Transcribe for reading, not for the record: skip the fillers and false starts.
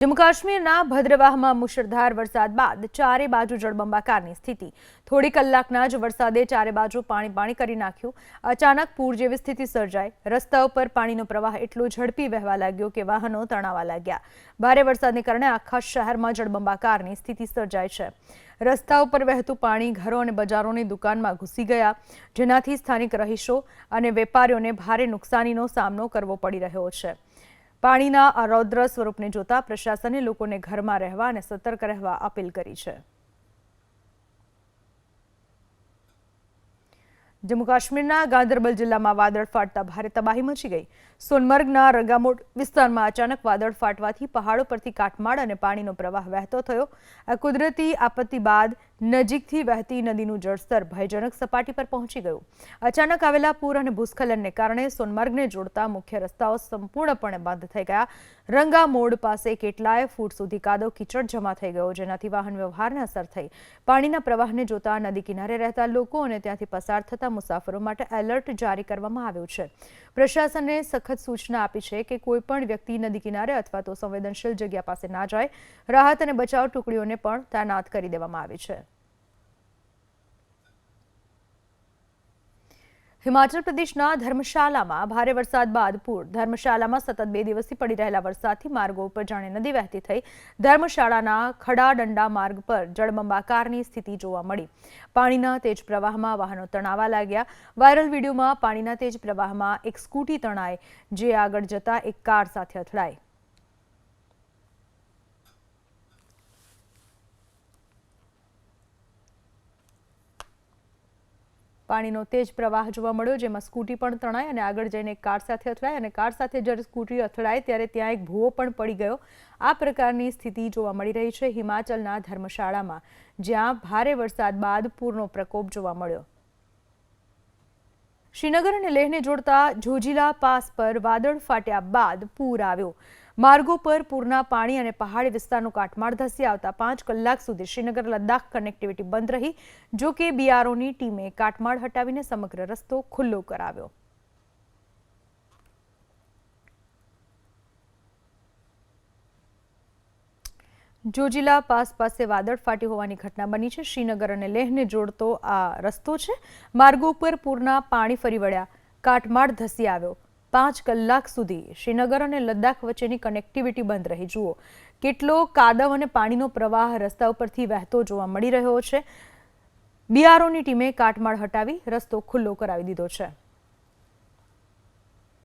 જમ્મુ કાશ્મીરના ભદ્રવાહમાં મુશળધાર વરસાદ બાદ ચારે બાજુ જળબંબાકારની સ્થિતિ। થોડી કલાકના જ વરસાદે ચારે બાજુ પાણી કરી નાખ્યું। અચાનક પૂર જેવી સ્થિતિ સર્જાઈ। રસ્તા ઉપર પાણીનો પ્રવાહ એટલો ઝડપી વહેવા લાગ્યો કે વાહનો તણાવા લાગ્યા। ભારે વરસાદને કારણે આખા શહેરમાં જળબંબાકારની સ્થિતિ સર્જાઈ છે। રસ્તા ઉપર વહેતું પાણી ઘરો અને બજારોની દુકાનમાં ઘૂસી ગયા, જેનાથી સ્થાનિક રહીશો અને વેપારીઓને ભારે નુકસાનીનો સામનો કરવો પડી રહ્યો છે। પાણીના આ રૌદ્ર સ્વરૂપને જોતા પ્રશાસને લોકોને ઘરમાં રહેવા અને સતર્ક રહેવા અપીલ કરી છે। જમ્મુ કાશ્મીરના ગાંદરબલ જિલ્લામાં વાદળ ફાટતા ભારે તબાહી મચી ગઈ। સોનમર્ગના રંગામોડ વિસ્તારમાં અચાનક વાદળ ફાટવાથી પહાડો પરથી કાટમાળ અને પાણીનો પ્રવાહ વહેતો થયો। આ કુદરતી આપત્તિ બાદ નજીકથી વહેતી નદીનું જળસ્તર ભયજનક સપાટી પર પહોંચી ગયું। અચાનક આવેલા પૂર અને ભૂસ્ખલનને કારણે સોનમર્ગને જોડતા મુખ્ય રસ્તાઓ સંપૂર્ણપણે બંધ થઈ ગયા। રંગામોડ પાસે કેટલાય ફૂટ સુધી કાદવ કીચડ જમા થઈ ગયો, જેનાથી વાહન વ્યવહારને અસર થઈ। પાણીના પ્રવાહને જોતા નદી કિનારે રહેતા લોકો અને ત્યાંથી પસાર થતા મુસાફરો માટે એલર્ટ જારી કરવામાં આવ્યું છે। પ્રશાસને સખત સૂચના આપી છે કે કોઈ પણ વ્યક્તિ નદી કિનારે અથવા તો સંવેદનશીલ જગ્યા પાસે ના જાય। રાહત અને બચાવ ટુકડીઓને પણ તૈનાત કરી દેવામાં આવી છે। હિમાચલ પ્રદેશના ધર્મશાલામાં ભારે વરસાદ બાદ પૂર। ધર્મશાલામાં સતત 2 દિવસથી પડી રહેલા વરસાદથી માર્ગો ઉપર જાણે નદી વહેતી થઈ। ધર્મશાળાના ખડાડંડા માર્ગ પર જળબંબાકારની સ્થિતિ જોવા મળી। પાણીના તેજ પ્રવાહમાં વાહનો તણાવા લાગ્યા। વાયરલ વિડીયોમાં પાણીના તેજ પ્રવાહમાં એક સ્કૂટી તણાઈ, જે આગળ જતા એક કાર સાથે અથડાઈ। પાણીનો તેજ પ્રવાહ જોવા મળ્યો, જેમાં સ્કૂટી પણ તણાઈ અને આગળ જઈને એક કાર સાથે અથડાઈ અને કાર સાથે જ્યારે સ્કૂટી અથડાઈ ત્યારે ત્યાં એક ભૂવો પણ પડી ગયો। આ પ્રકારની સ્થિતિ જોવા મળી રહી છે હિમાચલના ધર્મશાળામાં, જ્યાં ભારે વરસાદ બાદ પૂરનો પ્રકોપ જોવા મળ્યો। શ્રીનગર અને લેહને જોડતા જોજીલા પાસ પર વાદળ ફાટ્યા બાદ પૂર આવ્યો। માર્ગો પર પૂરના પાણી અને પહાડી વિસ્તારનો કાટમાળ ધસી આવતા 5 કલાક સુધી શ્રીનગર લદ્દાખ કનેક્ટિવિટી બંધ રહી। જો કે બીઆરઓની ટીમે કાટમાળ હટાવીને સમગ્ર રસ્તો ખુલ્લો કરાવ્યો। જોજીલા પાસ પાસે વાદળ ફાટ્યું હોવાની ઘટના બની છે। શ્રીનગર અને લેહને જોડતો આ રસ્તો છે। માર્ગો પર પૂરના પાણી ફરી વળ્યા, કાટમાળ ધસી આવ્યો। 5 કલાક સુધી શ્રીનગર અને લદ્દાખ વચ્ચેની કનેક્ટિવિટી બંધ રહી। જુઓ કેટલો કાદવ અને પાણીનો પ્રવાહ રસ્તા ઉપરથી વહેતો જોવા મળી રહ્યો છે। બીઆરઓની ટીમે કાટમાળ હટાવી રસ્તો ખુલ્લો કરાવી દીધો છે।